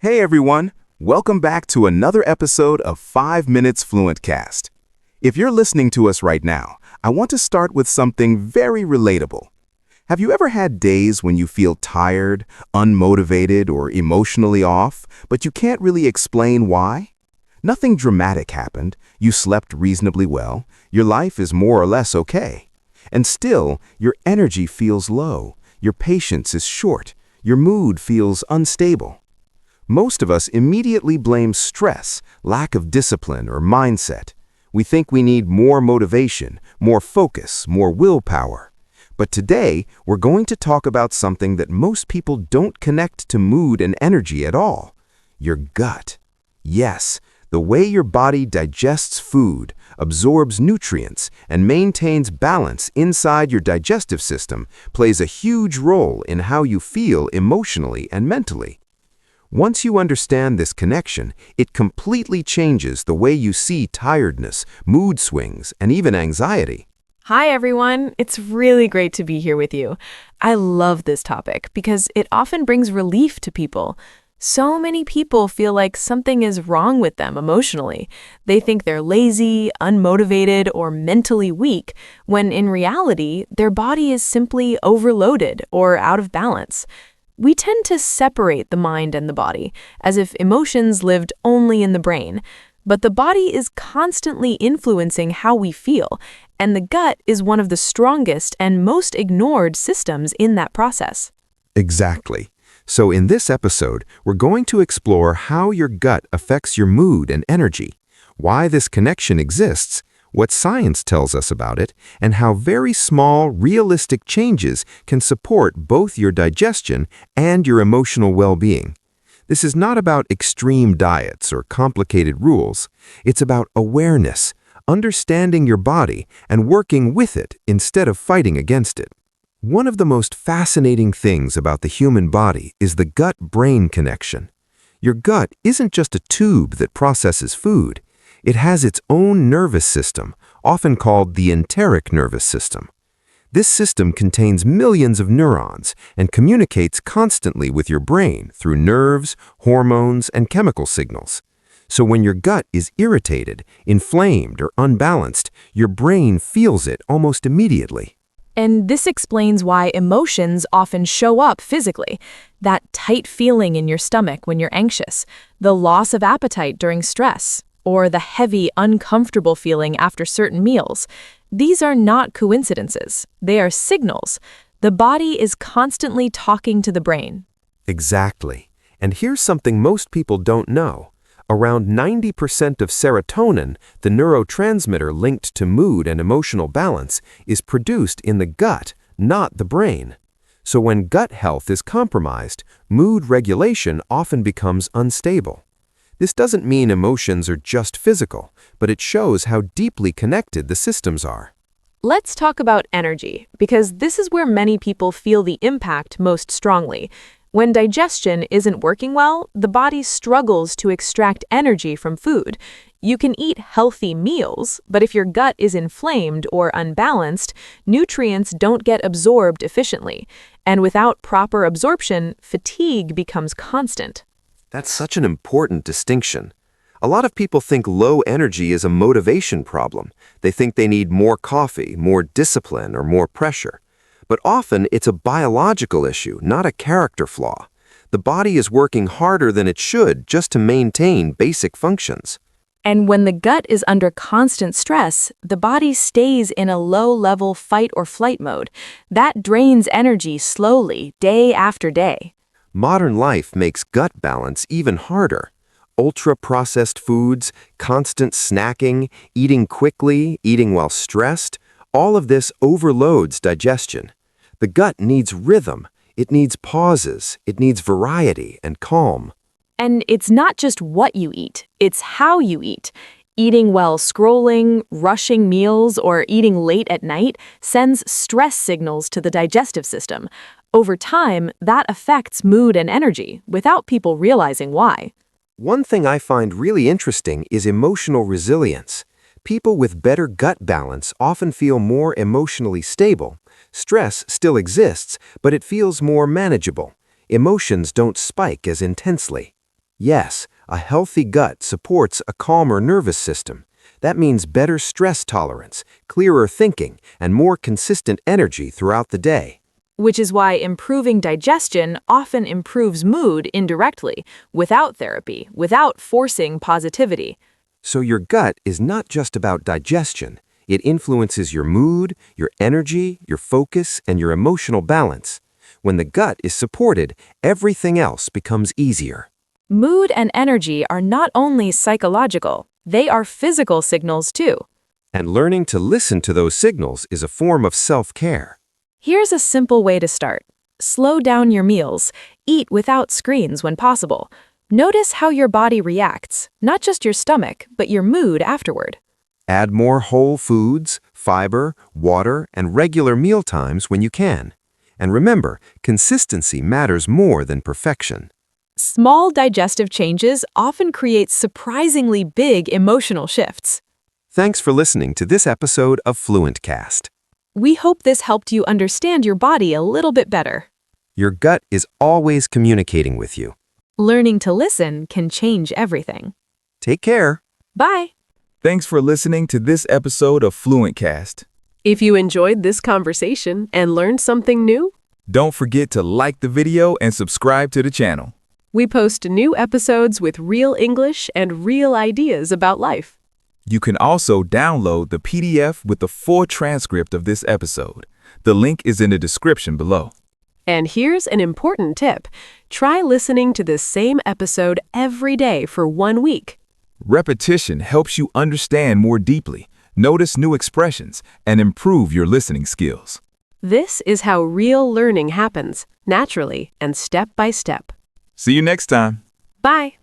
Hey everyone, welcome back to another episode of 5 Minutes Fluentcast. If you're listening to us right now, I want to start with something very relatable. Have you ever had days when you feel tired, unmotivated, or emotionally off, but you can't really explain why? Nothing dramatic happened, you slept reasonably well, your life is more or less okay. And still, your energy feels low, your patience is short, your mood feels unstable. Most of us immediately blame stress, lack of discipline, or mindset. We think we need more motivation, more focus, more willpower. But today, we're going to talk about something that most people don't connect to mood and energy at all: your gut. Yes, the way your body digests food, absorbs nutrients, and maintains balance inside your digestive system plays a huge role in how you feel emotionally and mentally. Once you understand this connection, it completely changes the way you see tiredness, mood swings, and even anxiety. Hi, everyone. It's really great to be here with you. I love this topic because it often brings relief to people. So many people feel like something is wrong with them emotionally. They think they're lazy, unmotivated, or mentally weak, when in reality, their body is simply overloaded or out of balance. We tend to separate the mind and the body, as if emotions lived only in the brain. But the body is constantly influencing how we feel, and the gut is one of the strongest and most ignored systems in that process. Exactly. So in this episode, we're going to explore how your gut affects your mood and energy, why this connection exists, what science tells us about it, and how very small, realistic changes can support both your digestion and your emotional well-being. This is not about extreme diets or complicated rules. It's about awareness, understanding your body, and working with it instead of fighting against it. One of the most fascinating things about the human body is the gut-brain connection. Your gut isn't just a tube that processes food. It has its own nervous system, often called the enteric nervous system. This system contains millions of neurons and communicates constantly with your brain through nerves, hormones, and chemical signals. So when your gut is irritated, inflamed, or unbalanced, your brain feels it almost immediately. And this explains why emotions often show up physically. That tight feeling in your stomach when you're anxious, the loss of appetite during stress, or the heavy, uncomfortable feeling after certain meals. These are not coincidences. They are signals. The body is constantly talking to the brain. Exactly. And here's something most people don't know. Around 90% of serotonin, the neurotransmitter linked to mood and emotional balance, is produced in the gut, not the brain. So when gut health is compromised, mood regulation often becomes unstable. This doesn't mean emotions are just physical, but it shows how deeply connected the systems are. Let's talk about energy, because this is where many people feel the impact most strongly. When digestion isn't working well, the body struggles to extract energy from food. You can eat healthy meals, but if your gut is inflamed or unbalanced, nutrients don't get absorbed efficiently. And without proper absorption, fatigue becomes constant. That's such an important distinction. A lot of people think low energy is a motivation problem. They think they need more coffee, more discipline, or more pressure. But often it's a biological issue, not a character flaw. The body is working harder than it should just to maintain basic functions. And when the gut is under constant stress, the body stays in a low-level fight or flight mode. That drains energy slowly, day after day. Modern life makes gut balance even harder. Ultra-processed foods, constant snacking, eating quickly, eating while stressed, all of this overloads digestion. The gut needs rhythm, it needs pauses, it needs variety and calm. And it's not just what you eat, it's how you eat. Eating while scrolling, rushing meals, or eating late at night sends stress signals to the digestive system. Over time, that affects mood and energy without people realizing why. One thing I find really interesting is emotional resilience. People with better gut balance often feel more emotionally stable. Stress still exists, but it feels more manageable. Emotions don't spike as intensely. Yes, a healthy gut supports a calmer nervous system. That means better stress tolerance, clearer thinking, and more consistent energy throughout the day. Which is why improving digestion often improves mood indirectly, without therapy, without forcing positivity. So your gut is not just about digestion. It influences your mood, your energy, your focus, and your emotional balance. When the gut is supported, everything else becomes easier. Mood and energy are not only psychological, they are physical signals too. And learning to listen to those signals is a form of self-care. Here's a simple way to start. Slow down your meals. Eat without screens when possible. Notice how your body reacts, not just your stomach, but your mood afterward. Add more whole foods, fiber, water, and regular meal times when you can. And remember, consistency matters more than perfection. Small digestive changes often create surprisingly big emotional shifts. Thanks for listening to this episode of Fluentcast. We hope this helped you understand your body a little bit better. Your gut is always communicating with you. Learning to listen can change everything. Take care. Bye. Thanks for listening to this episode of Fluentcast. If you enjoyed this conversation and learned something new, Don't forget to like the video and subscribe to the channel. we post new episodes with real English and real ideas about life. You can also download the PDF with the full transcript of this episode. The link is in the description below. And here's an important tip. Try listening to this same episode every day for 1 week. Repetition helps you understand more deeply, notice new expressions, and improve your listening skills. This is how real learning happens, naturally and step by step. See you next time. Bye.